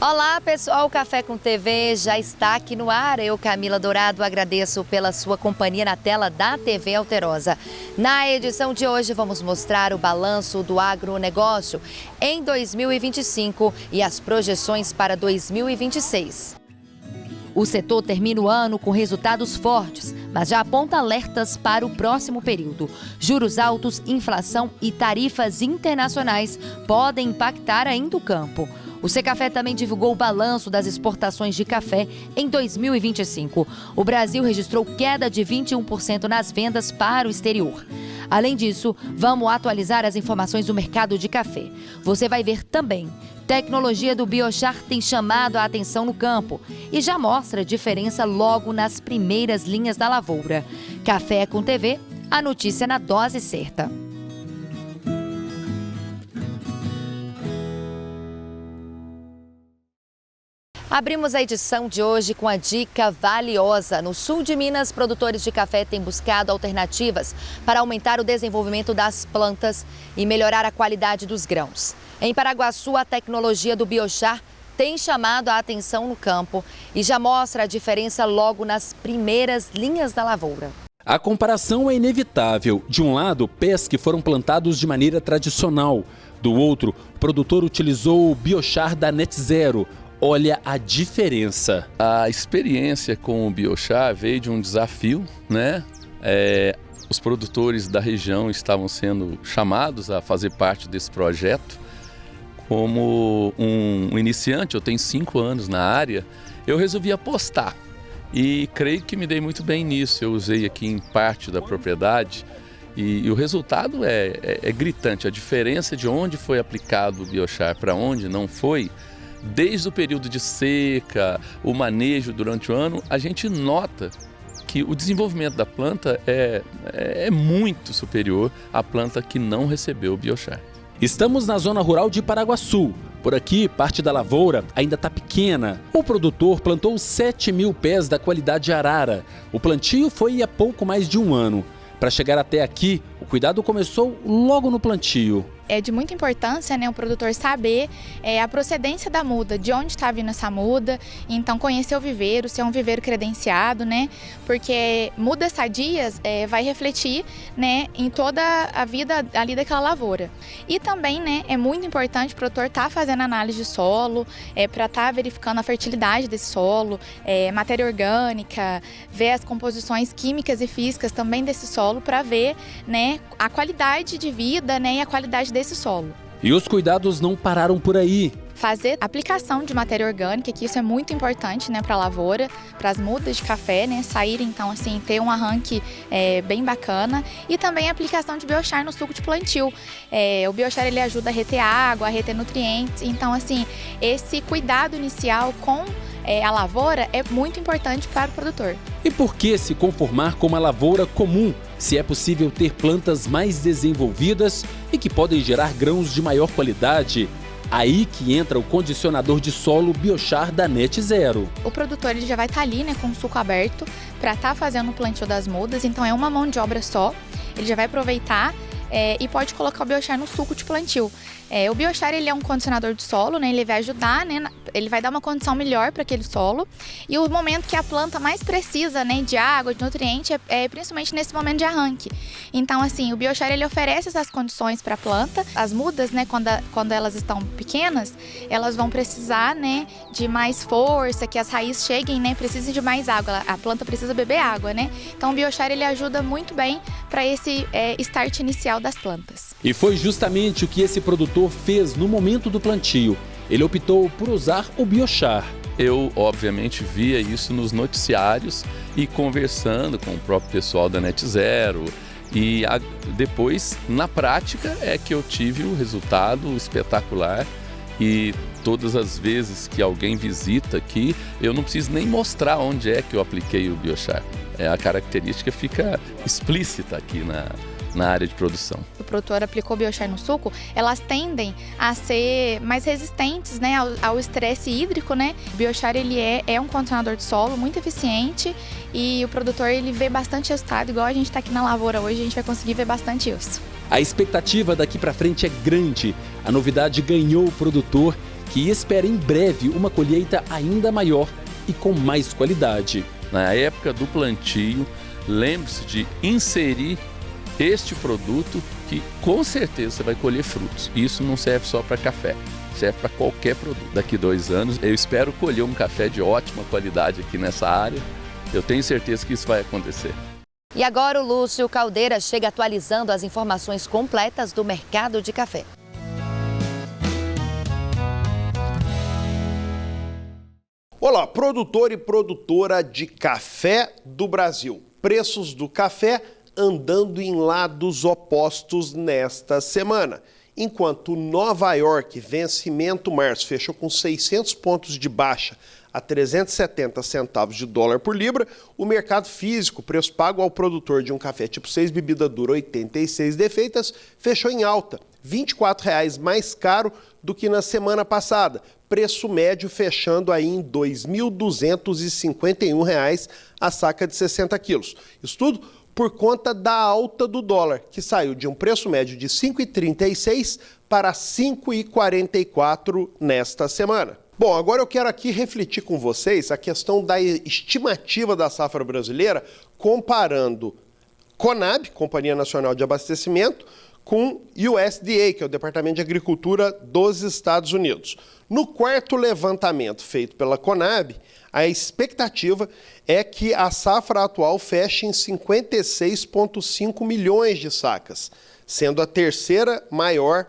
Olá pessoal, o Café com TV já está aqui no ar. Eu, Camila Dourado, agradeço pela sua companhia na tela da TV Alterosa. Na edição de hoje vamos mostrar o balanço do agronegócio em 2025 e as projeções para 2026. O setor termina o ano com resultados fortes, mas já aponta alertas para o próximo período. Juros altos, inflação e tarifas internacionais podem impactar ainda o campo. O Secafé também divulgou o balanço das exportações de café em 2025. O Brasil registrou queda de 21% nas vendas para o exterior. Além disso, vamos atualizar as informações do mercado de café. Você vai ver também. Tecnologia do Biochar tem chamado a atenção no campo e já mostra diferença logo nas primeiras linhas da lavoura. Café com TV, a notícia na dose certa. Abrimos a edição de hoje com a dica valiosa. No sul de Minas, produtores de café têm buscado alternativas para aumentar o desenvolvimento das plantas e melhorar a qualidade dos grãos. Em Paraguaçu, a tecnologia do Biochar tem chamado a atenção no campo e já mostra a diferença logo nas primeiras linhas da lavoura. A comparação é inevitável. De um lado, pés que foram plantados de maneira tradicional. Do outro, o produtor utilizou o Biochar da Net Zero. Olha a diferença. A experiência com o Biochar veio de um desafio, né? Os produtores da região estavam sendo chamados a fazer parte desse projeto. Como um iniciante, eu tenho 5 anos na área, eu resolvi apostar. E creio que me dei muito bem nisso. Eu usei aqui em parte da propriedade e o resultado é gritante. A diferença de onde foi aplicado o Biochar para onde não foi, desde o período de seca, o manejo durante o ano, a gente nota que o desenvolvimento da planta é muito superior à planta que não recebeu o Biochar. Estamos na zona rural de Paraguaçu. Por aqui, parte da lavoura ainda está pequena. O produtor plantou 7.000 pés da qualidade Arara. O plantio foi há pouco mais de um ano. Para chegar até aqui, o cuidado começou logo no plantio. É de muita importância, né, o produtor saber a procedência da muda, de onde está vindo essa muda, então conhecer o viveiro, se é um viveiro credenciado, né, porque mudas sadias vai refletir, né, em toda a vida ali daquela lavoura. E também, né, é muito importante o produtor estar fazendo análise de solo, para estar verificando a fertilidade desse solo, matéria orgânica, ver as composições químicas e físicas também desse solo para ver, né, a qualidade de vida, né, e a qualidade desse solo. E os cuidados não pararam por aí. Fazer aplicação de matéria orgânica, que isso é muito importante, né, para a lavoura, para as mudas de café, né, saírem, então, assim, ter um arranque bem bacana. E também a aplicação de Biochar no suco de plantio. O Biochar, ele ajuda a reter água, a reter nutrientes. Então, assim, esse cuidado inicial com a lavoura é muito importante para o produtor. E por que se conformar com uma lavoura comum, se é possível ter plantas mais desenvolvidas e que podem gerar grãos de maior qualidade? Aí que entra o condicionador de solo Biochar da Net Zero. O produtor, ele já vai estar ali, né, com o suco aberto para estar fazendo o plantio das mudas, então é uma mão de obra só, ele já vai aproveitar e pode colocar o Biochar no suco de plantio. O Biochar, ele é um condicionador de solo, né? Ele vai ajudar, né? Ele vai dar uma condição melhor para aquele solo. E o momento que a planta mais precisa, né, de água, de nutriente, é principalmente nesse momento de arranque. Então, assim, o Biochar, ele oferece essas condições para a planta. As mudas, né, quando elas estão pequenas, elas vão precisar, né, de mais força, que as raízes cheguem, né, precisem de mais água. A planta precisa beber água, né? Então, o Biochar, ele ajuda muito bem para esse start inicial das plantas. E foi justamente o que esse produtor fez no momento do plantio. Ele optou por usar o Biochar. Eu, obviamente, via isso nos noticiários e conversando com o próprio pessoal da Net Zero. E depois, na prática, é que eu tive o resultado espetacular. E todas as vezes que alguém visita aqui, eu não preciso nem mostrar onde é que eu apliquei o Biochar. A característica fica explícita aqui na área de produção. O produtor aplicou o Biochar no suco, elas tendem a ser mais resistentes, né, ao estresse hídrico, né? O Biochar, ele é um condicionador de solo muito eficiente e o produtor, ele vê bastante resultado, igual a gente está aqui na lavoura hoje, a gente vai conseguir ver bastante isso. A expectativa daqui para frente é grande. A novidade ganhou o produtor, que espera em breve uma colheita ainda maior e com mais qualidade. Na época do plantio, lembre-se de inserir este produto que com certeza você vai colher frutos. Isso não serve só para café, serve para qualquer produto. Daqui 2 anos eu espero colher um café de ótima qualidade aqui nessa área. Eu tenho certeza que isso vai acontecer. E agora o Lúcio Caldeira chega atualizando as informações completas do mercado de café. Olá, produtor e produtora de café do Brasil. Preços do café andando em lados opostos nesta semana. Enquanto Nova York, vencimento março, fechou com 600 pontos de baixa a 370 centavos de dólar por libra, o mercado físico, preço pago ao produtor de um café tipo 6 bebida dura 86 defeitas, fechou em alta, R$ 24,00 mais caro do que na semana passada. Preço médio fechando aí em R$ 2.251 a saca de 60 quilos. Isso tudo por conta da alta do dólar, que saiu de um preço médio de R$ 5,36 para R$ 5,44 nesta semana. Bom, agora eu quero aqui refletir com vocês a questão da estimativa da safra brasileira, comparando CONAB, Companhia Nacional de Abastecimento, com USDA, que é o Departamento de Agricultura dos Estados Unidos. No quarto levantamento feito pela CONAB, a expectativa é que a safra atual feche em 56,5 milhões de sacas, sendo a terceira maior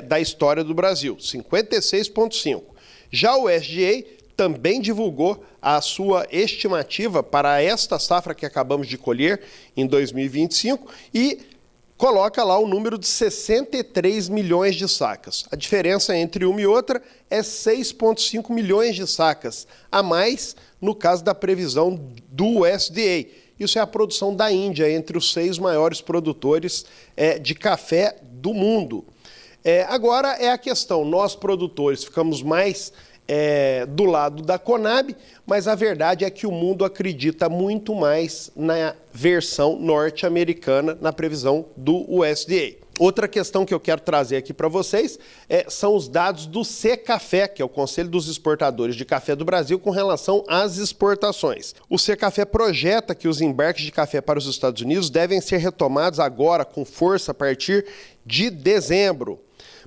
da história do Brasil, 56,5. Já o USDA também divulgou a sua estimativa para esta safra que acabamos de colher em 2025 e coloca lá o número de 63 milhões de sacas. A diferença entre uma e outra é 6,5 milhões de sacas, a mais no caso da previsão do USDA. Isso é a produção da Índia, entre os 6 maiores produtores de café do mundo. Agora é a questão, nós produtores ficamos mais do lado da CONAB, mas a verdade é que o mundo acredita muito mais na versão norte-americana, na previsão do USDA. Outra questão que eu quero trazer aqui para vocês são os dados do Secafé, que é o Conselho dos Exportadores de Café do Brasil, com relação às exportações. O Secafé projeta que os embarques de café para os Estados Unidos devem ser retomados agora com força a partir de dezembro.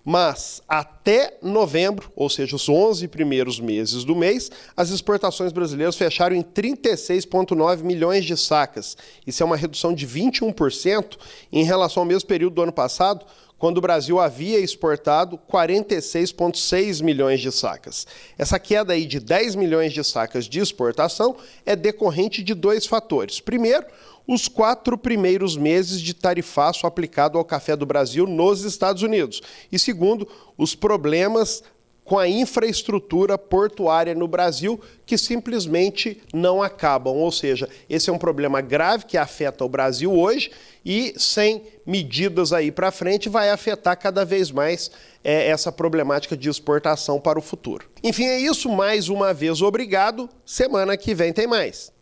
Mas até novembro, ou seja, os 11 primeiros meses do mês, as exportações brasileiras fecharam em 36,9 milhões de sacas. Isso é uma redução de 21% em relação ao mesmo período do ano passado, quando o Brasil havia exportado 46,6 milhões de sacas. Essa queda aí de 10 milhões de sacas de exportação é decorrente de 2 fatores. Primeiro, os 4 primeiros meses de tarifaço aplicado ao café do Brasil nos Estados Unidos. E segundo, os problemas com a infraestrutura portuária no Brasil que simplesmente não acabam. Ou seja, esse é um problema grave que afeta o Brasil hoje e sem medidas aí para frente vai afetar cada vez mais essa problemática de exportação para o futuro. Enfim, é isso. Mais uma vez, obrigado. Semana que vem tem mais.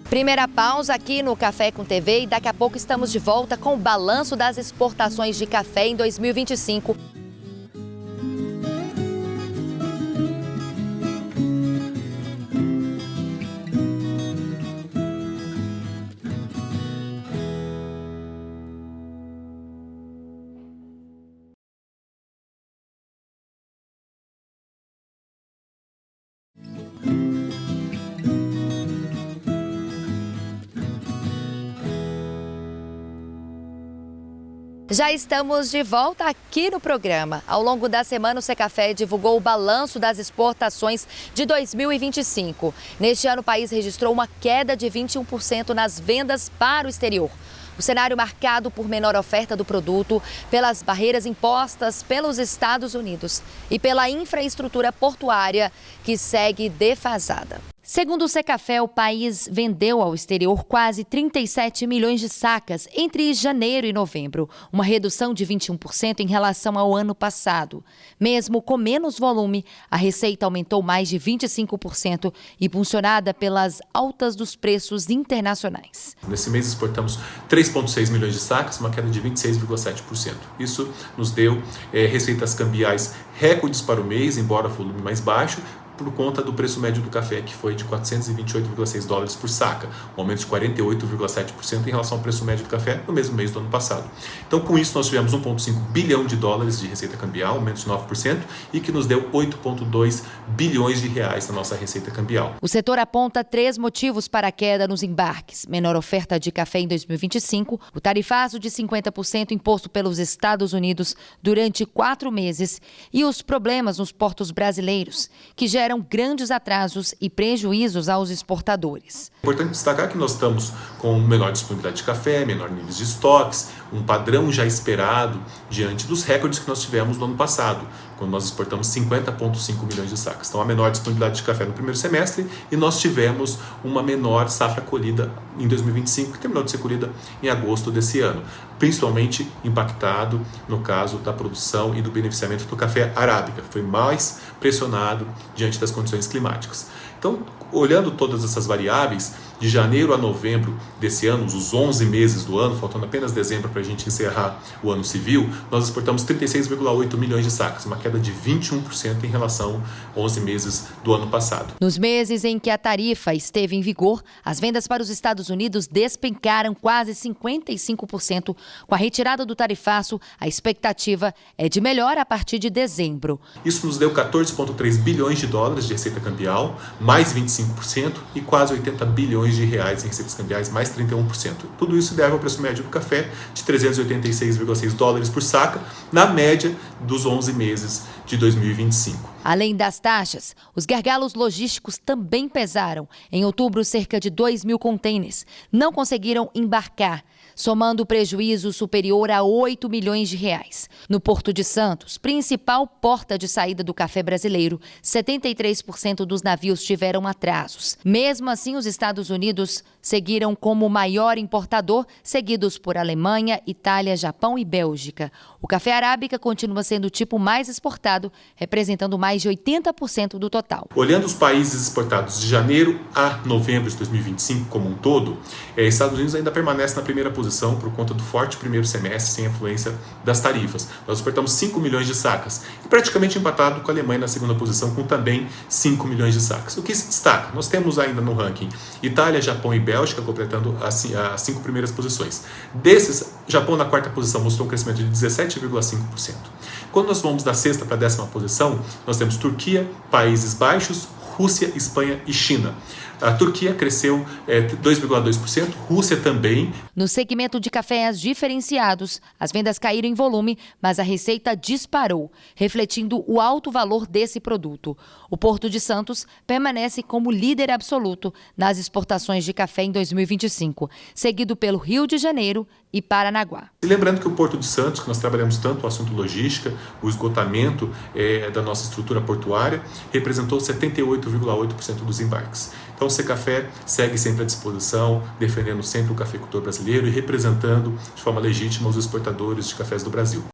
Primeira pausa aqui no Café com TV e daqui a pouco estamos de volta com o balanço das exportações de café em 2025. Já estamos de volta aqui no programa. Ao longo da semana, o Secafé divulgou o balanço das exportações de 2025. Neste ano, o país registrou uma queda de 21% nas vendas para o exterior. O cenário marcado por menor oferta do produto, pelas barreiras impostas pelos Estados Unidos e pela infraestrutura portuária que segue defasada. Segundo o Secafé, o país vendeu ao exterior quase 37 milhões de sacas entre janeiro e novembro, uma redução de 21% em relação ao ano passado. Mesmo com menos volume, a receita aumentou mais de 25%, impulsionada pelas altas dos preços internacionais. Nesse mês exportamos 3,6 milhões de sacas, uma queda de 26,7%. Isso nos deu receitas cambiais recordes para o mês, embora o volume mais baixo, por conta do preço médio do café, que foi de 428,6 dólares por saca, um aumento de 48,7% em relação ao preço médio do café no mesmo mês do ano passado. Então, com isso, nós tivemos 1,5 bilhão de dólares de receita cambial, aumento de 9%, e que nos deu 8,2 bilhões de reais na nossa receita cambial. O setor aponta 3 motivos para a queda nos embarques: menor oferta de café em 2025, o tarifaço de 50% imposto pelos Estados Unidos durante 4 meses e os problemas nos portos brasileiros, que geram grandes atrasos e prejuízos aos exportadores. É importante destacar que nós estamos com menor disponibilidade de café, menor níveis de estoques, um padrão já esperado diante dos recordes que nós tivemos no ano passado, quando nós exportamos 50,5 milhões de sacas. Então, a menor disponibilidade de café no primeiro semestre, e nós tivemos uma menor safra colhida em 2025, que terminou de ser colhida em agosto desse ano, principalmente impactado no caso da produção e do beneficiamento do café arábica, que foi mais pressionado diante das condições climáticas. Então, olhando todas essas variáveis, de janeiro a novembro desse ano, os 11 meses do ano, faltando apenas dezembro para a gente encerrar o ano civil, nós exportamos 36,8 milhões de sacas, uma queda de 21% em relação aos 11 meses do ano passado. Nos meses em que a tarifa esteve em vigor, as vendas para os Estados Unidos despencaram quase 55%. Com a retirada do tarifaço, a expectativa é de melhora a partir de dezembro. Isso nos deu 14,3 bilhões de dólares de receita cambial, mais 25%, e quase 80 bilhões de reais em receitas cambiais, mais 31%. Tudo isso deve ao preço médio do café de 386,6 dólares por saca, na média dos 11 meses de 2025. Além das taxas, os gargalos logísticos também pesaram. Em outubro, cerca de 2.000 contêineres não conseguiram embarcar, somando prejuízo superior a 8 milhões de reais. No Porto de Santos, principal porta de saída do café brasileiro, 73% dos navios tiveram atrasos. Mesmo assim, os Estados Unidos seguiram como o maior importador, seguidos por Alemanha, Itália, Japão e Bélgica. O café arábica continua sendo o tipo mais exportado, representando mais de 80% do total. Olhando os países exportados de janeiro a novembro de 2025 como um todo, Estados Unidos ainda permanece na primeira posição por conta do forte primeiro semestre sem influência das tarifas. Nós exportamos 5 milhões de sacas e praticamente empatado com a Alemanha na segunda posição com também 5 milhões de sacas. O que se destaca? Nós temos ainda no ranking Itália, Japão e Bélgica completando as 5 primeiras posições. Desses, Japão na quarta posição mostrou um crescimento de 17,5%. Quando nós vamos da sexta para a 10ª posição, nós temos Turquia, Países Baixos, Rússia, Espanha e China. A Turquia cresceu 2,2%, Rússia também. No segmento de cafés diferenciados, as vendas caíram em volume, mas a receita disparou, refletindo o alto valor desse produto. O Porto de Santos permanece como líder absoluto nas exportações de café em 2025, seguido pelo Rio de Janeiro e Paranaguá. E lembrando que o Porto de Santos, que nós trabalhamos tanto o assunto logística, o esgotamento da nossa estrutura portuária, representou 78,8% dos embarques. Então o Secafé segue sempre à disposição, defendendo sempre o cafeicultor brasileiro e representando de forma legítima os exportadores de cafés do Brasil.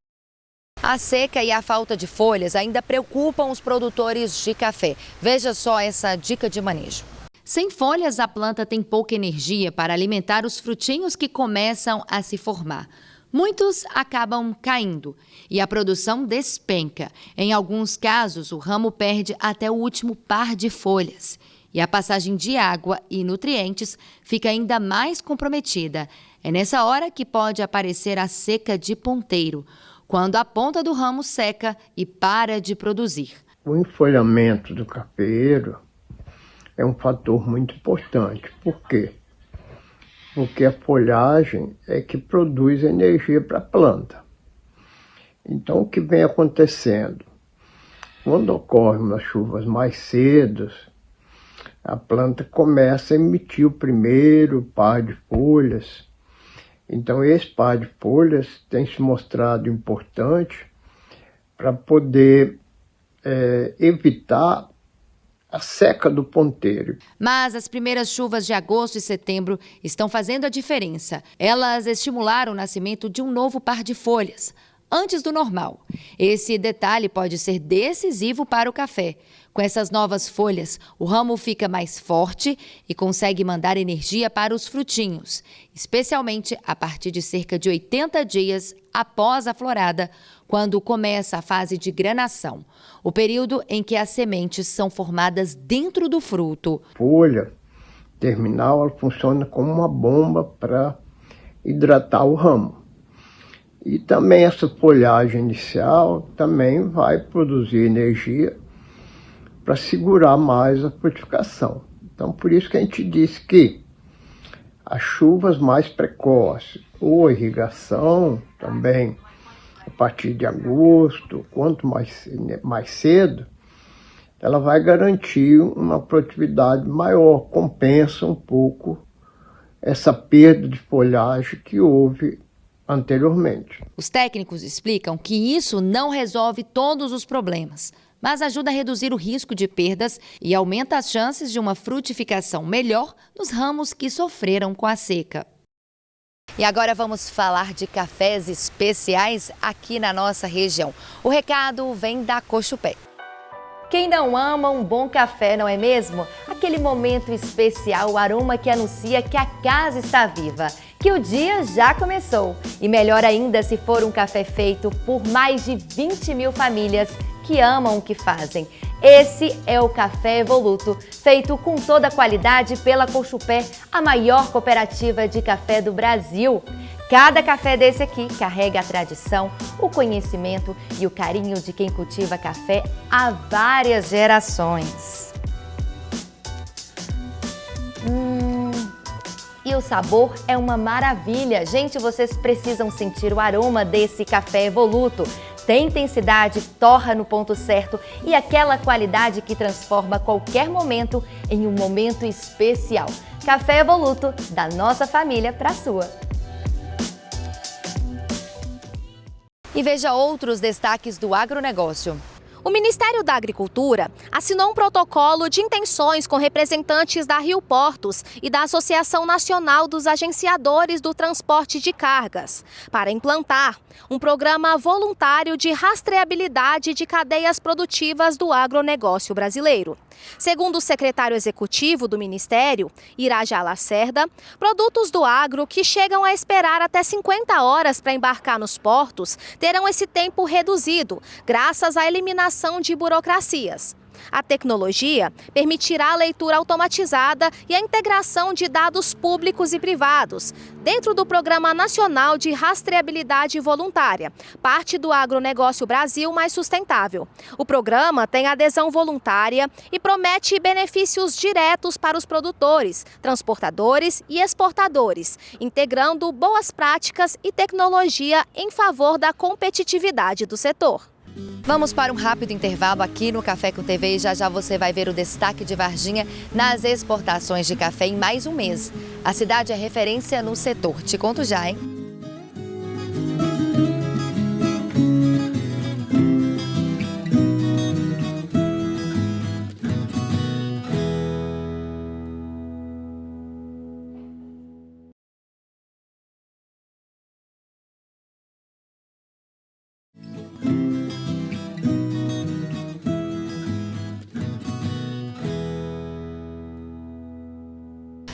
A seca e a falta de folhas ainda preocupam os produtores de café. Veja só essa dica de manejo. Sem folhas, a planta tem pouca energia para alimentar os frutinhos que começam a se formar. Muitos acabam caindo e a produção despenca. Em alguns casos, o ramo perde até o último par de folhas. E a passagem de água e nutrientes fica ainda mais comprometida. É nessa hora que pode aparecer a seca de ponteiro, quando a ponta do ramo seca e para de produzir. O enfolhamento do cafeeiro é um fator muito importante. Por quê? Porque a folhagem é que produz energia para a planta. Então, o que vem acontecendo? Quando ocorrem umas chuvas mais cedas, a planta começa a emitir o primeiro par de folhas. Então, esse par de folhas tem se mostrado importante para poder evitar a seca do ponteiro. Mas as primeiras chuvas de agosto e setembro estão fazendo a diferença. Elas estimularam o nascimento de um novo par de folhas, antes do normal. Esse detalhe pode ser decisivo para o café. Com essas novas folhas, o ramo fica mais forte e consegue mandar energia para os frutinhos, especialmente a partir de cerca de 80 dias após a florada, quando começa a fase de granação, o período em que as sementes são formadas dentro do fruto. A folha terminal ela funciona como uma bomba para hidratar o ramo. E também essa folhagem inicial também vai produzir energia para segurar mais a frutificação. Então, por isso que a gente diz que as chuvas mais precoces, ou irrigação também, a partir de agosto, quanto mais cedo, ela vai garantir uma produtividade maior, compensa um pouco essa perda de folhagem que houve anteriormente. Os técnicos explicam que isso não resolve todos os problemas, mas ajuda a reduzir o risco de perdas e aumenta as chances de uma frutificação melhor nos ramos que sofreram com a seca. E agora vamos falar de cafés especiais aqui na nossa região. O recado vem da Cochupé. Quem não ama um bom café, não é mesmo? Aquele momento especial, o aroma que anuncia que a casa está viva, que o dia já começou. E melhor ainda se for um café feito por mais de 20 mil famílias que amam o que fazem. Esse é o Café Evoluto, feito com toda a qualidade pela Cochupé, a maior cooperativa de café do Brasil. Cada café desse aqui carrega a tradição, o conhecimento e o carinho de quem cultiva café há várias gerações. E o sabor é uma maravilha. Gente, vocês precisam sentir o aroma desse Café Evoluto. Tem intensidade, torra no ponto certo e aquela qualidade que transforma qualquer momento em um momento especial. Café Evoluto, da nossa família para a sua. E veja outros destaques do agronegócio. O Ministério da Agricultura assinou um protocolo de intenções com representantes da Rio Portos e da Associação Nacional dos Agenciadores do Transporte de Cargas para implantar um programa voluntário de rastreabilidade de cadeias produtivas do agronegócio brasileiro. Segundo o secretário executivo do Ministério, Irajá Lacerda, produtos do agro que chegam a esperar até 50 horas para embarcar nos portos terão esse tempo reduzido, graças à eliminação de burocracias. A tecnologia permitirá a leitura automatizada e a integração de dados públicos e privados dentro do Programa Nacional de Rastreabilidade Voluntária, parte do Agronegócio Brasil Mais Sustentável. O programa tem adesão voluntária e promete benefícios diretos para os produtores, transportadores e exportadores, integrando boas práticas e tecnologia em favor da competitividade do setor. Vamos para um rápido intervalo aqui no Café com TV e já já você vai ver o destaque de Varginha nas exportações de café em mais um mês. A cidade é referência no setor. Te conto já, hein?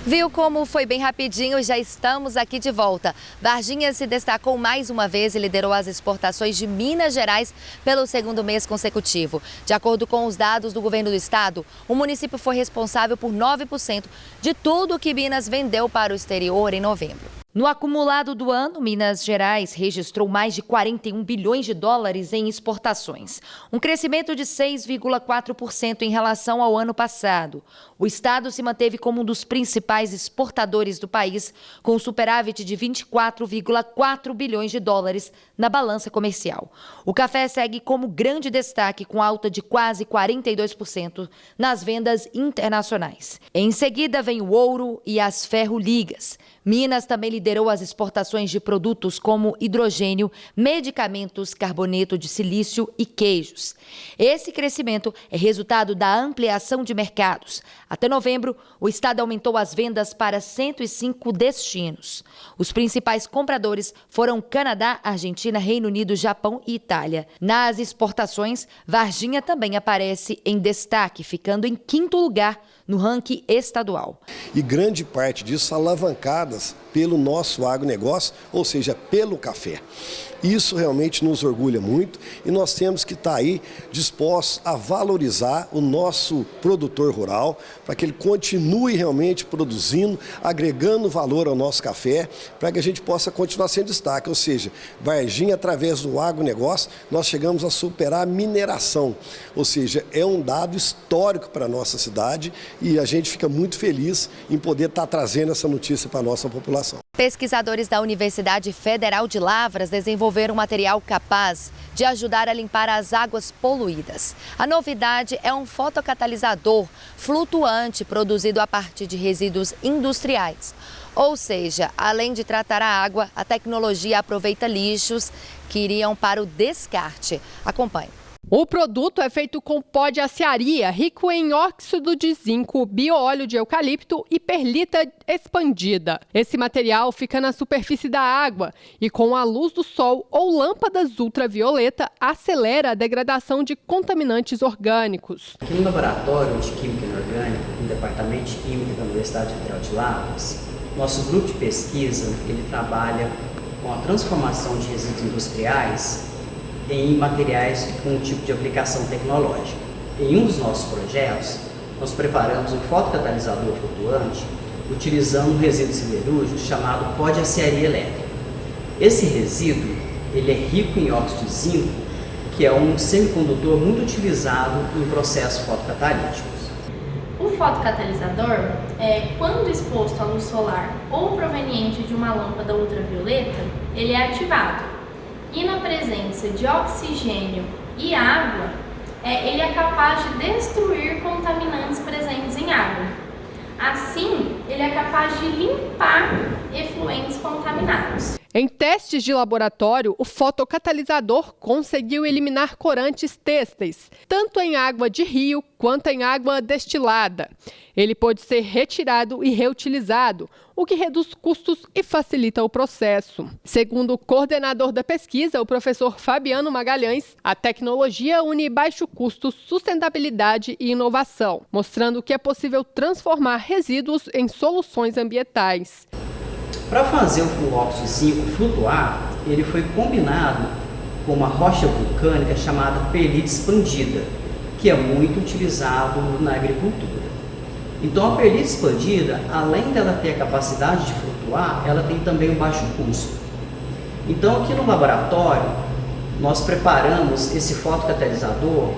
Viu como foi bem rapidinho? Já estamos aqui de volta. Varginha se destacou mais uma vez e liderou as exportações de Minas Gerais pelo segundo mês consecutivo. De acordo com os dados do governo do estado, o município foi responsável por 9% de tudo que Minas vendeu para o exterior em novembro. No acumulado do ano, Minas Gerais registrou mais de 41 bilhões de dólares em exportações, um crescimento de 6,4% em relação ao ano passado. O estado se manteve como um dos principais exportadores do país, com um superávit de 24,4 bilhões de dólares na balança comercial. O café segue como grande destaque, com alta de quase 42% nas vendas internacionais. Em seguida vem o ouro e as ferro-ligas. Minas também liderou as exportações de produtos como hidrogênio, medicamentos, carboneto de silício e queijos. Esse crescimento é resultado da ampliação de mercados. Até novembro, o estado aumentou as vendas para 105 destinos. Os principais compradores foram Canadá, Argentina, Reino Unido, Japão e Itália. Nas exportações, Varginha também aparece em destaque, ficando em 5º lugar no ranking estadual. E grande parte disso alavancadas pelo nosso agronegócio, ou seja, pelo café. Isso realmente nos orgulha muito e nós temos que estar aí dispostos a valorizar o nosso produtor rural para que ele continue realmente produzindo, agregando valor ao nosso café, para que a gente possa continuar sendo destaque. Ou seja, Varginha, através do agronegócio, nós chegamos a superar a mineração. Ou seja, é um dado histórico para a nossa cidade e a gente fica muito feliz em poder estar trazendo essa notícia para a nossa população. Pesquisadores da Universidade Federal de Lavras desenvolveram um material capaz de ajudar a limpar as águas poluídas. A novidade é um fotocatalisador flutuante produzido a partir de resíduos industriais. Ou seja, além de tratar a água, a tecnologia aproveita lixos que iriam para o descarte. Acompanhe. O produto é feito com pó de aciaria, rico em óxido de zinco, bioóleo de eucalipto e perlita expandida. Esse material fica na superfície da água e, com a luz do sol ou lâmpadas ultravioleta, acelera a degradação de contaminantes orgânicos. Aqui no Laboratório de Química Inorgânica, no Departamento de Química da Universidade Federal de Lavras, nosso grupo de pesquisa ele trabalha com a transformação de resíduos industriais em materiais com um tipo de aplicação tecnológica. Em um dos nossos projetos, nós preparamos um fotocatalisador flutuante utilizando um resíduo siderúrgico chamado pó de aciaria elétrica. Esse resíduo ele é rico em óxido de zinco, que é um semicondutor muito utilizado em processos fotocatalíticos. O fotocatalisador, quando exposto à luz solar ou proveniente de uma lâmpada ultravioleta, ele é ativado. E na presença de oxigênio e água, ele é capaz de destruir contaminantes presentes em água. Assim, ele é capaz de limpar efluentes contaminados. Em testes de laboratório, o fotocatalisador conseguiu eliminar corantes têxteis, tanto em água de rio quanto em água destilada. Ele pode ser retirado e reutilizado, o que reduz custos e facilita o processo. Segundo o coordenador da pesquisa, o professor Fabiano Magalhães, a tecnologia une baixo custo, sustentabilidade e inovação, mostrando que é possível transformar resíduos em soluções ambientais. Para fazer o óxido de zinco flutuar, ele foi combinado com uma rocha vulcânica chamada perlita expandida, que é muito utilizado na agricultura. Então a perlita expandida, além dela ter a capacidade de flutuar, ela tem também um baixo custo. Então aqui no laboratório, nós preparamos esse fotocatalisador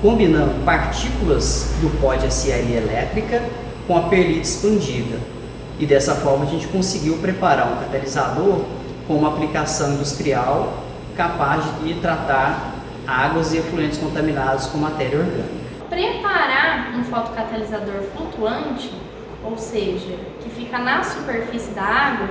combinando partículas do pó de aciaria elétrica com a perlita expandida. E dessa forma a gente conseguiu preparar um catalisador com uma aplicação industrial capaz de tratar águas e efluentes contaminados com matéria orgânica. Preparar um fotocatalisador flutuante, ou seja, que fica na superfície da água,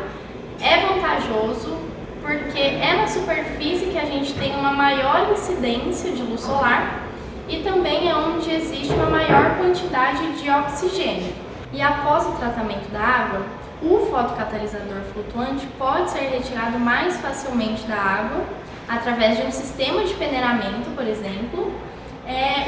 é vantajoso porque é na superfície que a gente tem uma maior incidência de luz solar e também é onde existe uma maior quantidade de oxigênio. E após o tratamento da água, o fotocatalisador flutuante pode ser retirado mais facilmente da água através de um sistema de peneiramento, por exemplo,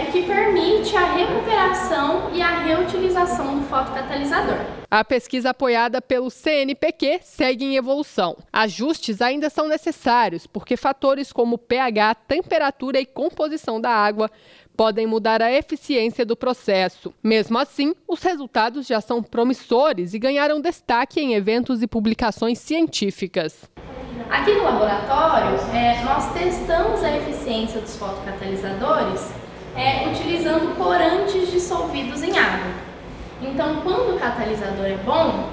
o que permite a recuperação e a reutilização do fotocatalisador. A pesquisa apoiada pelo CNPq segue em evolução. Ajustes ainda são necessários, porque fatores como pH, temperatura e composição da água podem mudar a eficiência do processo. Mesmo assim, os resultados já são promissores e ganharam destaque em eventos e publicações científicas. Aqui no laboratório, nós testamos a eficiência dos fotocatalisadores utilizando corantes dissolvidos em água. Então, quando o catalisador é bom,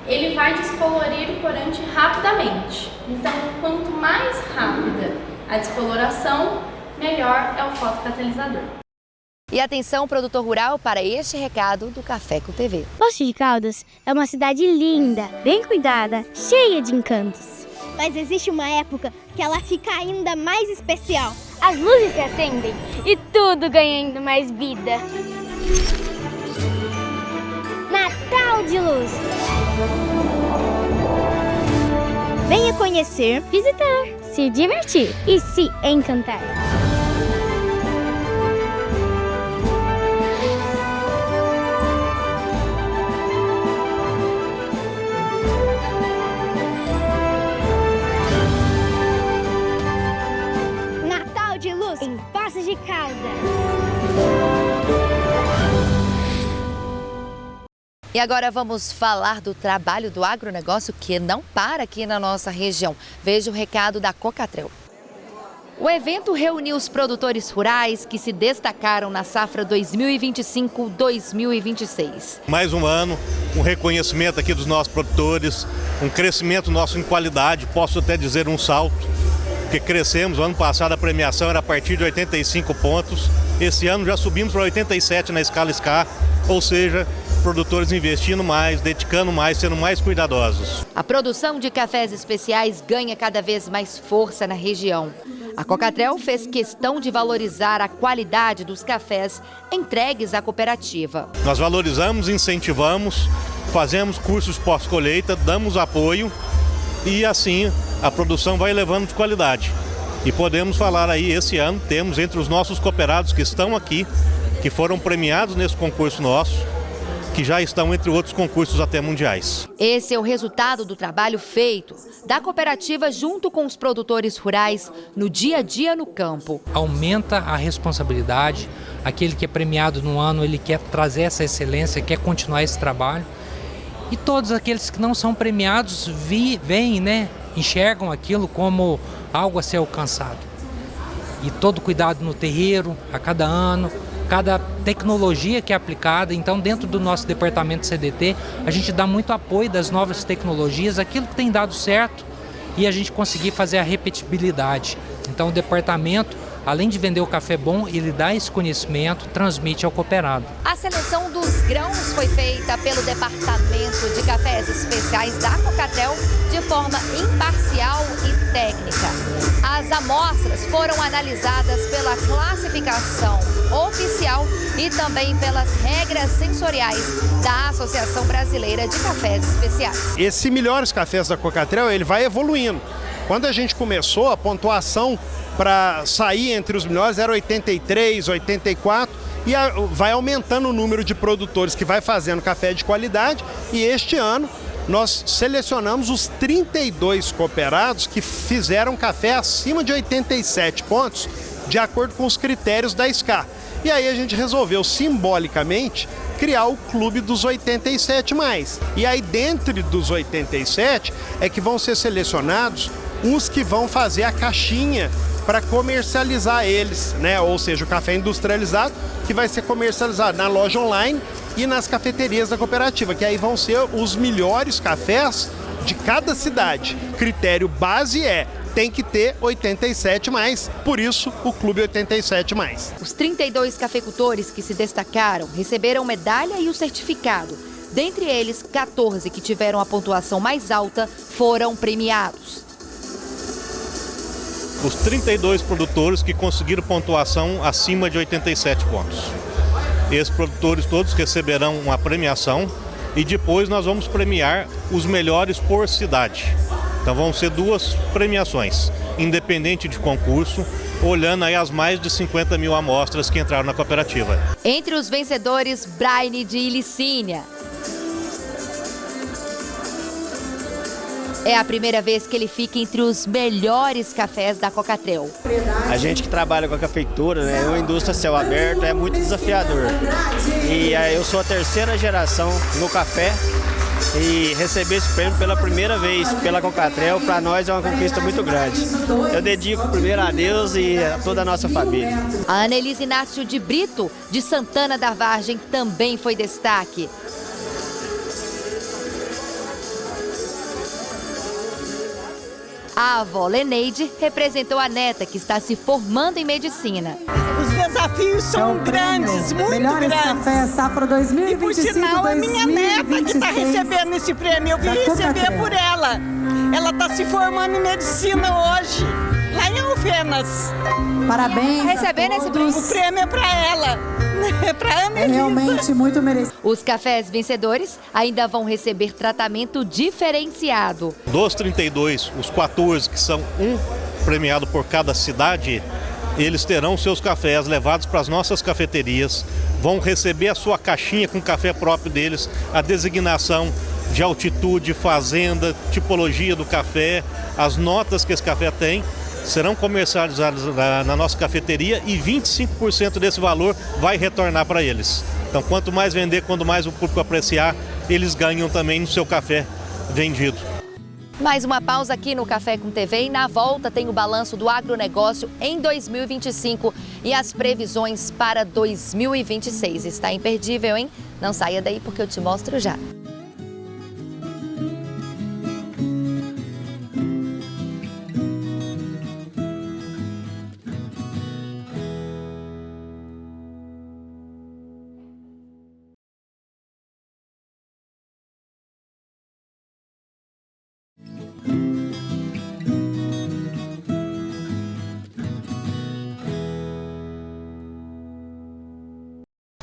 ele vai descolorir o corante rapidamente. Então, quanto mais rápida a descoloração, melhor é o fotocatalisador. E atenção, produtor rural, para este recado do Café com TV. Poços de Caldas é uma cidade linda, bem cuidada, cheia de encantos. Mas existe uma época que ela fica ainda mais especial. As luzes se acendem e tudo ganha ainda mais vida. Natal de Luz. Venha conhecer, visitar, se divertir e se encantar. Natal de Luz em Poços de Caldas. E agora vamos falar do trabalho do agronegócio que não para aqui na nossa região. Veja o recado da Cocatrel. O evento reuniu os produtores rurais que se destacaram na safra 2025-2026. Mais um ano, um reconhecimento aqui dos nossos produtores, um crescimento nosso em qualidade, posso até dizer um salto, porque crescemos. O ano passado a premiação era a partir de 85 pontos, esse ano já subimos para 87 na escala SCA, ou seja, produtores investindo mais, dedicando mais, sendo mais cuidadosos. A produção de cafés especiais ganha cada vez mais força na região. A Cocatrel fez questão de valorizar a qualidade dos cafés entregues à cooperativa. Nós valorizamos, incentivamos, fazemos cursos pós-colheita, damos apoio e assim a produção vai elevando de qualidade. E podemos falar aí, esse ano temos entre os nossos cooperados que estão aqui, que foram premiados nesse concurso nosso, que já estão entre outros concursos até mundiais. Esse é o resultado do trabalho feito da cooperativa junto com os produtores rurais no dia a dia no campo. Aumenta a responsabilidade, aquele que é premiado no ano, ele quer trazer essa excelência, quer continuar esse trabalho. E todos aqueles que não são premiados veem, enxergam aquilo como algo a ser alcançado. E todo cuidado no terreiro, a cada ano, cada tecnologia que é aplicada. Então, dentro do nosso departamento CDT, a gente dá muito apoio das novas tecnologias, aquilo que tem dado certo e a gente conseguir fazer a repetibilidade. Então, o departamento, além de vender o café bom, ele dá esse conhecimento, transmite ao cooperado. A seleção dos grãos foi feita pelo Departamento de Cafés Especiais da Cocatrel de forma imparcial e técnica. As amostras foram analisadas pela classificação oficial e também pelas regras sensoriais da Associação Brasileira de Cafés Especiais. Esse Melhores Cafés da Cocatrel, ele vai evoluindo. Quando a gente começou, a pontuação para sair entre os melhores era 83, 84 e vai aumentando o número de produtores que vai fazendo café de qualidade, e este ano nós selecionamos os 32 cooperados que fizeram café acima de 87 pontos, de acordo com os critérios da SCA. E aí a gente resolveu simbolicamente criar o clube dos 87 mais. E aí dentro dos 87 é que vão ser selecionados uns que vão fazer a caixinha para comercializar eles, Ou seja, o café industrializado que vai ser comercializado na loja online e nas cafeterias da cooperativa, que aí vão ser os melhores cafés de cada cidade. O critério base tem que ter 87 mais, por isso o Clube 87 mais. Os 32 cafeicultores que se destacaram receberam medalha e o certificado. Dentre eles, 14 que tiveram a pontuação mais alta foram premiados. Os 32 produtores que conseguiram pontuação acima de 87 pontos. Esses produtores todos receberão uma premiação e depois nós vamos premiar os melhores por cidade. Então vão ser 2 premiações, independente de concurso, olhando aí as mais de 50 mil amostras que entraram na cooperativa. Entre os vencedores, Braine de Ilicínia. É a primeira vez que ele fica entre os melhores cafés da Cocatrel. A gente que trabalha com a cafeicultura, uma indústria a céu aberto, é muito desafiador. E eu sou a 3ª geração no café e receber esse prêmio pela primeira vez pela Cocatrel, para nós é uma conquista muito grande. Eu dedico primeiro a Deus e a toda a nossa família. A Anelise Inácio de Brito, de Santana da Vargem, também foi destaque. A avó Leneide representou a neta, que está se formando em medicina. Os desafios são grandes, muito Melhores grandes. Café Safra 2025, e por sinal, é minha neta que está recebendo esse prêmio. Eu vim receber por ela. Ela está se formando em medicina hoje, lá em Alfenas. Parabéns. Recebendo esse prêmio. O prêmio é para ela. É para Ana Elisa. Realmente muito merecido. Os cafés vencedores ainda vão receber tratamento diferenciado. Dos 32, os 14 que são premiado por cada cidade, eles terão seus cafés levados para as nossas cafeterias, vão receber a sua caixinha com café próprio deles, a designação de altitude, fazenda, tipologia do café, as notas que esse café tem, serão comercializados na nossa cafeteria e 25% desse valor vai retornar para eles. Então, quanto mais vender, quanto mais o público apreciar, eles ganham também no seu café vendido. Mais uma pausa aqui no Café com TV e na volta tem o balanço do agronegócio em 2025 e as previsões para 2026. Está imperdível, hein? Não saia daí porque eu te mostro já.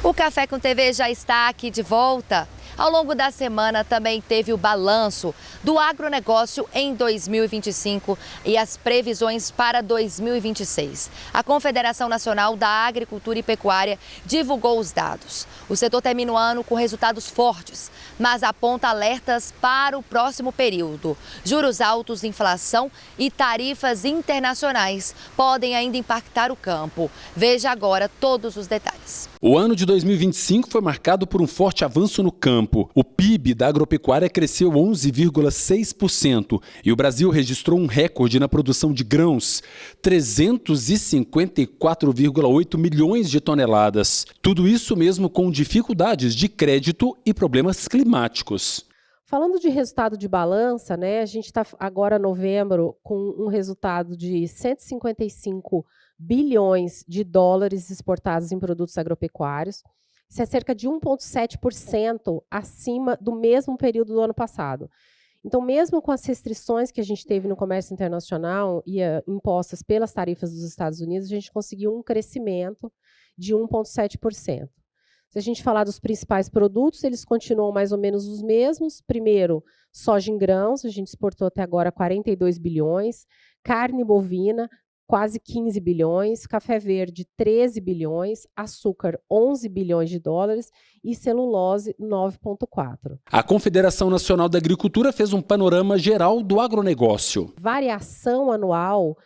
O Café com TV já está aqui de volta. Ao longo da semana também teve o balanço do agronegócio em 2025 e as previsões para 2026. A Confederação Nacional da Agricultura e Pecuária divulgou os dados. O setor termina o ano com resultados fortes, mas aponta alertas para o próximo período. Juros altos, inflação e tarifas internacionais podem ainda impactar o campo. Veja agora todos os detalhes. O ano de 2025 foi marcado por um forte avanço no campo. O PIB da agropecuária cresceu 11,6% e o Brasil registrou um recorde na produção de grãos, 354,8 milhões de toneladas. Tudo isso mesmo com dificuldades de crédito e problemas climáticos. Falando de resultado de balança, né, a gente está agora, novembro, com um resultado de 155 bilhões de dólares exportados em produtos agropecuários. Isso é cerca de 1,7% acima do mesmo período do ano passado. Então, mesmo com as restrições que a gente teve no comércio internacional e impostas pelas tarifas dos Estados Unidos, a gente conseguiu um crescimento de 1,7%. Se a gente falar dos principais produtos, eles continuam mais ou menos os mesmos. Primeiro, soja em grãos, a gente exportou até agora 42 bilhões, carne bovina, quase 15 bilhões, café verde 13 bilhões, açúcar 11 bilhões de dólares e celulose 9,4. A Confederação Nacional da Agricultura fez um panorama geral do agronegócio. Variação anual,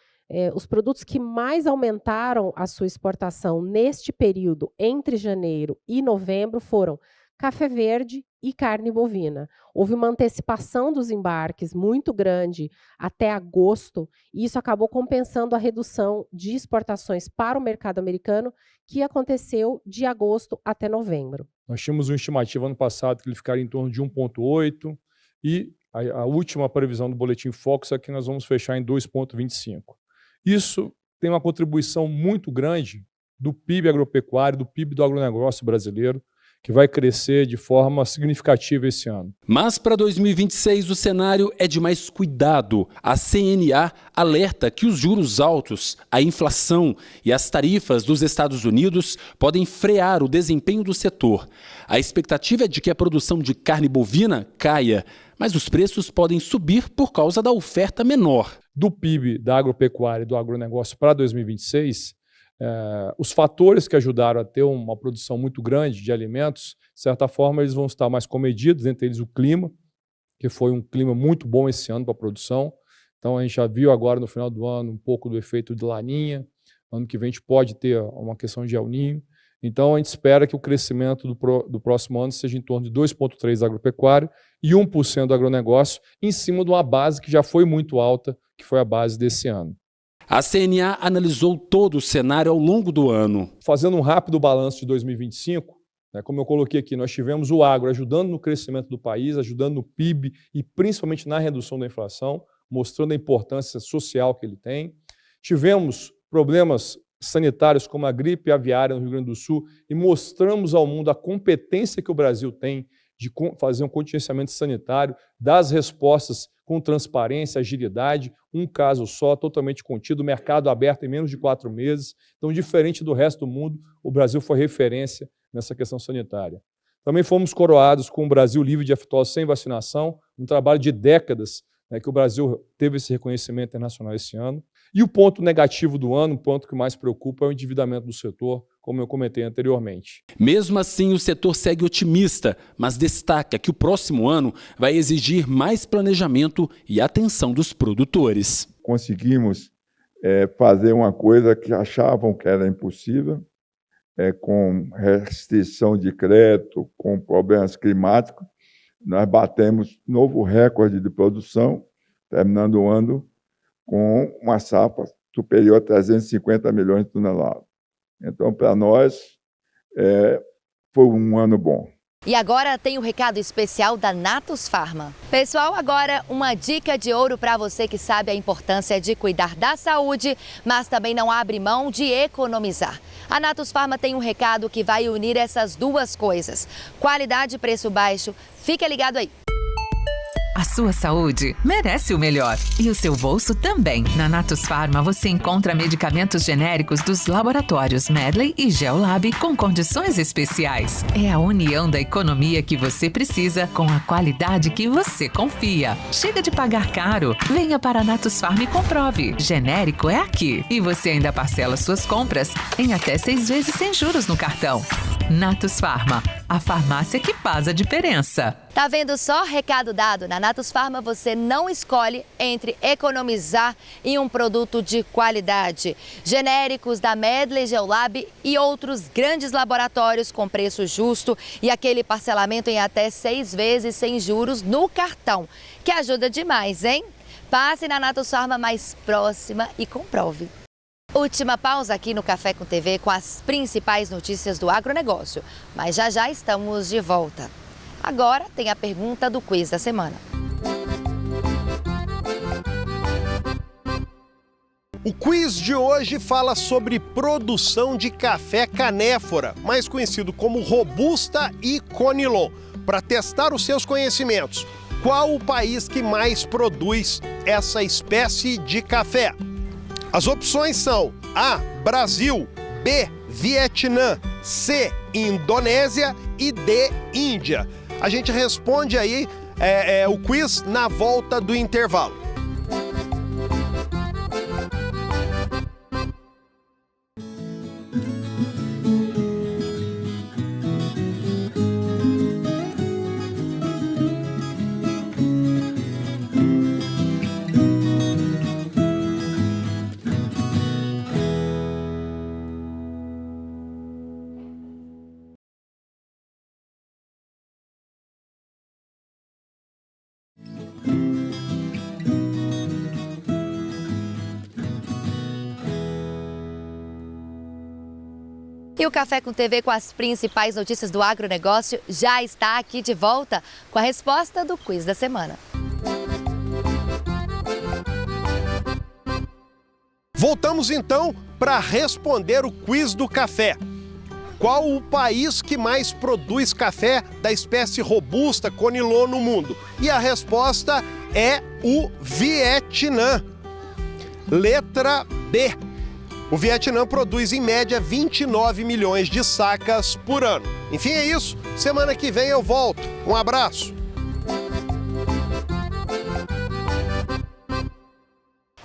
os produtos que mais aumentaram a sua exportação neste período, entre janeiro e novembro, foram café verde e carne bovina. Houve uma antecipação dos embarques muito grande até agosto, e isso acabou compensando a redução de exportações para o mercado americano, que aconteceu de agosto até novembro. Nós tínhamos uma estimativa ano passado que ele ficaria em torno de 1,8, e a última previsão do Boletim Focus é que nós vamos fechar em 2,25. Isso tem uma contribuição muito grande do PIB agropecuário, do PIB do agronegócio brasileiro, que vai crescer de forma significativa esse ano. Mas para 2026 o cenário é de mais cuidado. A CNA alerta que os juros altos, a inflação e as tarifas dos Estados Unidos podem frear o desempenho do setor. A expectativa é de que a produção de carne bovina caia, mas os preços podem subir por causa da oferta menor. Do PIB da agropecuária e do agronegócio para 2026, os fatores que ajudaram a ter uma produção muito grande de alimentos, de certa forma, eles vão estar mais comedidos, entre eles o clima, que foi um clima muito bom esse ano para a produção. Então, a gente já viu agora no final do ano um pouco do efeito de Laninha. Ano que vem a gente pode ter uma questão de El Niño. Então, a gente espera que o crescimento do próximo ano seja em torno de 2,3% da agropecuária e 1% do agronegócio, em cima de uma base que já foi muito alta, que foi a base desse ano. A CNA analisou todo o cenário ao longo do ano. Fazendo um rápido balanço de 2025, como eu coloquei aqui, nós tivemos o agro ajudando no crescimento do país, ajudando no PIB e principalmente na redução da inflação, mostrando a importância social que ele tem. Tivemos problemas sanitários como a gripe aviária no Rio Grande do Sul e mostramos ao mundo a competência que o Brasil tem de fazer um contingenciamento sanitário, dar as respostas com transparência, agilidade, um caso só, totalmente contido, mercado aberto em menos de 4 meses. Então, diferente do resto do mundo, o Brasil foi referência nessa questão sanitária. Também fomos coroados com o Brasil livre de aftosa sem vacinação, um trabalho de décadas, né, que o Brasil teve esse reconhecimento internacional esse ano. E o ponto negativo do ano, o ponto que mais preocupa, é o endividamento do setor, como eu comentei anteriormente. Mesmo assim, o setor segue otimista, mas destaca que o próximo ano vai exigir mais planejamento e atenção dos produtores. Conseguimos fazer uma coisa que achavam que era impossível, com restrição de crédito, com problemas climáticos. Nós batemos novo recorde de produção, terminando o ano com uma safra superior a 350 milhões de toneladas. Então, para nós, foi um ano bom. E agora tem um recado especial da Natus Pharma. Pessoal, agora uma dica de ouro para você que sabe a importância de cuidar da saúde, mas também não abre mão de economizar. A Natus Pharma tem um recado que vai unir essas duas coisas: qualidade e preço baixo. Fica ligado aí. A sua saúde merece o melhor e o seu bolso também. Na Natus Pharma você encontra medicamentos genéricos dos laboratórios Medley e Geolab com condições especiais. É a união da economia que você precisa com a qualidade que você confia. Chega de pagar caro. Venha para a Natus Pharma e comprove. Genérico é aqui. E você ainda parcela suas compras em até 6 vezes sem juros no cartão. Natus Pharma, a farmácia que faz a diferença. Tá vendo só? Recado dado. Na Natus Pharma você não escolhe entre economizar em um produto de qualidade. Genéricos da Medley, Geolab e outros grandes laboratórios com preço justo e aquele parcelamento em até 6 vezes sem juros no cartão, que ajuda demais, hein? Passe na Natus Pharma mais próxima e comprove. Última pausa aqui no Café com TV com as principais notícias do agronegócio. Mas já estamos de volta. Agora tem a pergunta do quiz da semana. O quiz de hoje fala sobre produção de café canéfora, mais conhecido como Robusta e Conilon. Para testar os seus conhecimentos, qual o país que mais produz essa espécie de café? As opções são A, Brasil, B, Vietnã, C, Indonésia e D, Índia. A gente responde aí o quiz na volta do intervalo. E o Café com TV com as principais notícias do agronegócio já está aqui de volta com a resposta do quiz da semana. Voltamos então para responder o quiz do café. Qual o país que mais produz café da espécie Robusta Conilon no mundo? E a resposta é o Vietnã. Letra B. O Vietnã produz em média 29 milhões de sacas por ano. Enfim, é isso. Semana que vem eu volto. Um abraço.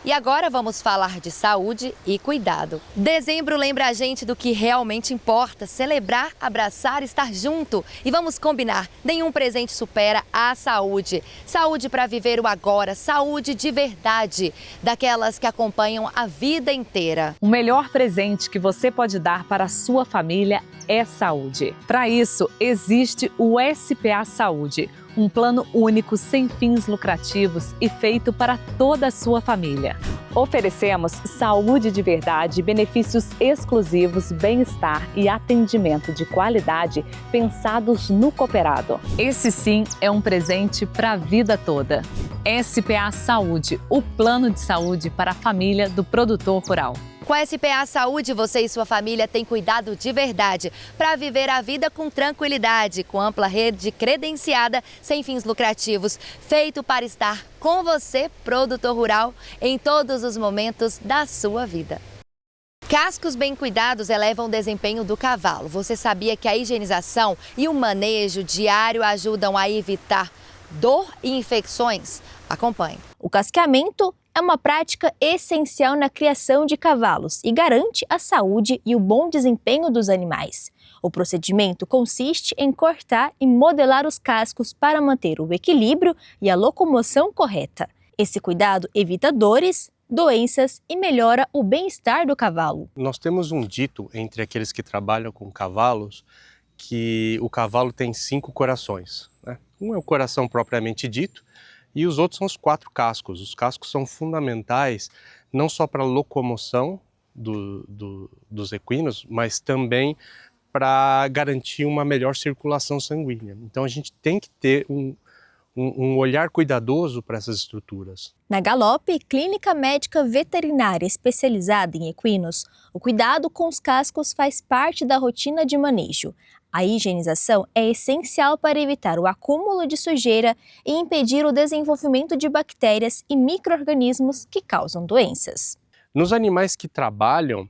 E agora vamos falar de saúde e cuidado. Dezembro lembra a gente do que realmente importa: celebrar, abraçar, estar junto. E vamos combinar, nenhum presente supera a saúde. Saúde para viver o agora, saúde de verdade, daquelas que acompanham a vida inteira. O melhor presente que você pode dar para a sua família é saúde. Para isso, existe o SPA Saúde, um plano único sem fins lucrativos e feito para toda a sua família. Oferecemos saúde de verdade, benefícios exclusivos, bem-estar e atendimento de qualidade pensados no cooperado. Esse sim é um presente para a vida toda. SPA Saúde, o plano de saúde para a família do produtor rural. Com a SPA Saúde, você e sua família têm cuidado de verdade para viver a vida com tranquilidade, com ampla rede credenciada, sem fins lucrativos, feito para estar com você, produtor rural, em todos os momentos da sua vida. Cascos bem cuidados elevam o desempenho do cavalo. Você sabia que a higienização e o manejo diário ajudam a evitar dor e infecções? Acompanhe. O casqueamento é uma prática essencial na criação de cavalos e garante a saúde e o bom desempenho dos animais. O procedimento consiste em cortar e modelar os cascos para manter o equilíbrio e a locomoção correta. Esse cuidado evita dores, doenças e melhora o bem-estar do cavalo. Nós temos um dito entre aqueles que trabalham com cavalos que o cavalo tem 5 corações, né? Um é o coração propriamente dito e os outros são os 4 cascos. Os cascos são fundamentais não só para a locomoção dos equinos, mas também para garantir uma melhor circulação sanguínea. Então a gente tem que ter um olhar cuidadoso para essas estruturas. Na Galope, clínica médica veterinária especializada em equinos, o cuidado com os cascos faz parte da rotina de manejo. A higienização é essencial para evitar o acúmulo de sujeira e impedir o desenvolvimento de bactérias e micro-organismos que causam doenças. Nos animais que trabalham,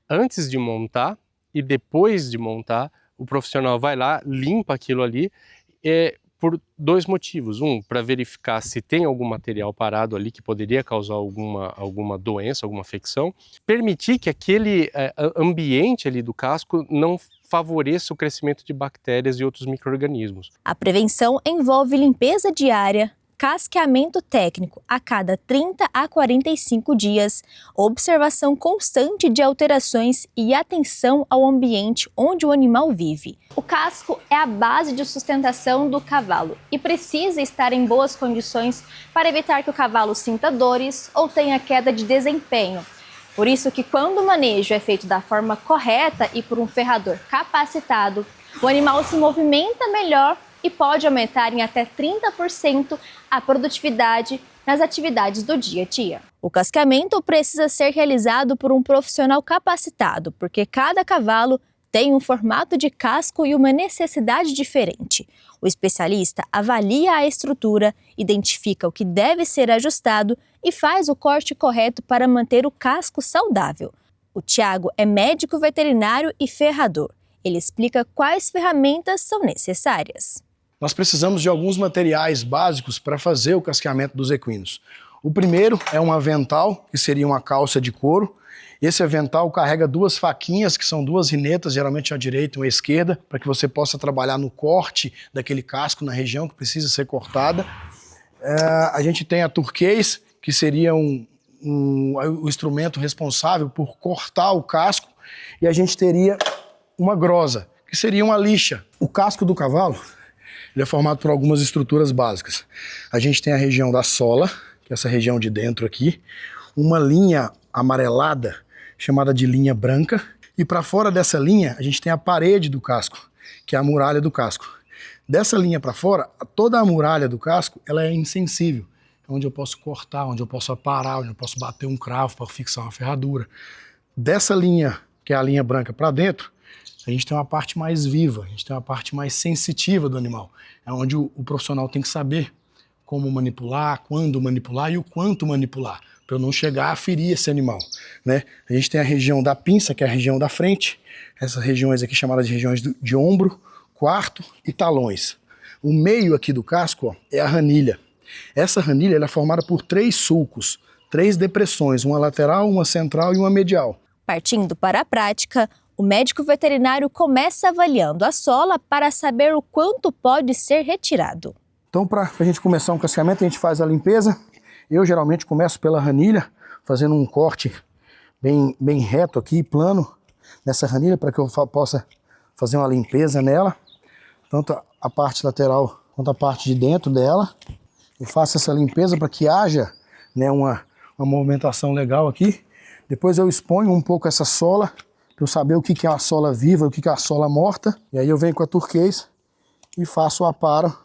antes de montar e depois de montar, o profissional vai lá, limpa aquilo ali, por 2 motivos. Um, para verificar se tem algum material parado ali que poderia causar alguma doença, alguma infecção. Permitir que aquele ambiente ali do casco não favoreça o crescimento de bactérias e outros micro-organismos. A prevenção envolve limpeza diária, casqueamento técnico a cada 30 a 45 dias, observação constante de alterações e atenção ao ambiente onde o animal vive. O casco é a base de sustentação do cavalo e precisa estar em boas condições para evitar que o cavalo sinta dores ou tenha queda de desempenho. Por isso que quando o manejo é feito da forma correta e por um ferrador capacitado, o animal se movimenta melhor e pode aumentar em até 30% a produtividade nas atividades do dia a dia. O casqueamento precisa ser realizado por um profissional capacitado, porque cada cavalo tem um formato de casco e uma necessidade diferente. O especialista avalia a estrutura, identifica o que deve ser ajustado e faz o corte correto para manter o casco saudável. O Thiago é médico veterinário e ferrador. Ele explica quais ferramentas são necessárias. Nós precisamos de alguns materiais básicos para fazer o casqueamento dos equinos. O primeiro é um avental, que seria uma calça de couro. Esse avental carrega 2 faquinhas, que são 2 rinetas, geralmente à direita e à esquerda, para que você possa trabalhar no corte daquele casco na região que precisa ser cortada. A gente tem a turquês, que seria o instrumento responsável por cortar o casco, e a gente teria uma grosa, que seria uma lixa. O casco do cavalo ele é formado por algumas estruturas básicas. A gente tem a região da sola, que é essa região de dentro aqui, uma linha amarelada, chamada de linha branca, e para fora dessa linha a gente tem a parede do casco, que é a muralha do casco. Dessa linha para fora, toda a muralha do casco ela é insensível, onde eu posso cortar, onde eu posso aparar, onde eu posso bater um cravo para fixar uma ferradura. Dessa linha, que é a linha branca para dentro, a gente tem uma parte mais viva, a gente tem uma parte mais sensitiva do animal. É onde o profissional tem que saber como manipular, quando manipular e o quanto manipular, para eu não chegar a ferir esse animal, né? A gente tem a região da pinça, que é a região da frente, essas regiões aqui chamadas de regiões de ombro, quarto e talões. O meio aqui do casco ó, é a ranilha. Essa ranilha ela é formada por 3 sulcos, 3 depressões, uma lateral, uma central e uma medial. Partindo para a prática, o médico veterinário começa avaliando a sola para saber o quanto pode ser retirado. Então, para a gente começar um casqueamento, a gente faz a limpeza. Eu geralmente começo pela ranilha, fazendo um corte bem reto aqui, plano, nessa ranilha, para que eu possa fazer uma limpeza nela. Tanto a parte lateral quanto a parte de dentro dela. Eu faço essa limpeza para que haja, né, uma movimentação legal aqui. Depois eu exponho um pouco essa sola, para eu saber o que é a sola viva, o que é a sola morta. E aí eu venho com a turquês e faço o aparo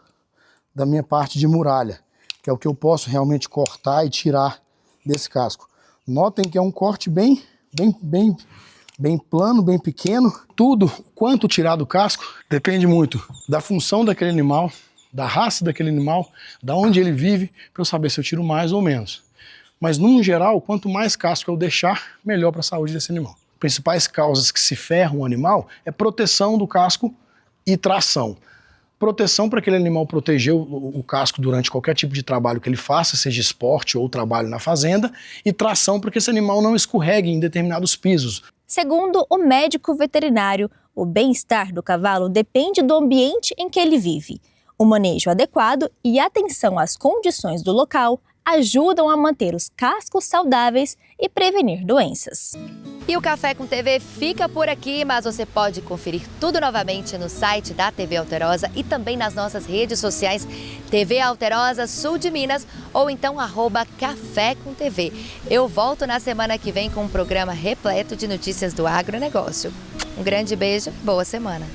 da minha parte de muralha, que é o que eu posso realmente cortar e tirar desse casco. Notem que é um corte bem bem plano, bem pequeno. Tudo, quanto tirar do casco, depende muito da função daquele animal, da raça daquele animal, da onde ele vive, para eu saber se eu tiro mais ou menos. Mas, no geral, quanto mais casco eu deixar, melhor para a saúde desse animal. Principais causas que se ferram o animal é proteção do casco e tração. Proteção para aquele animal proteger o casco durante qualquer tipo de trabalho que ele faça, seja esporte ou trabalho na fazenda, e tração para que esse animal não escorregue em determinados pisos. Segundo o médico veterinário, o bem-estar do cavalo depende do ambiente em que ele vive. O manejo adequado e atenção às condições do local ajudam a manter os cascos saudáveis e prevenir doenças. E o Café com TV fica por aqui, mas você pode conferir tudo novamente no site da TV Alterosa e também nas nossas redes sociais, TV Alterosa Sul de Minas ou então @Café com TV. Eu volto na semana que vem com um programa repleto de notícias do agronegócio. Um grande beijo, boa semana.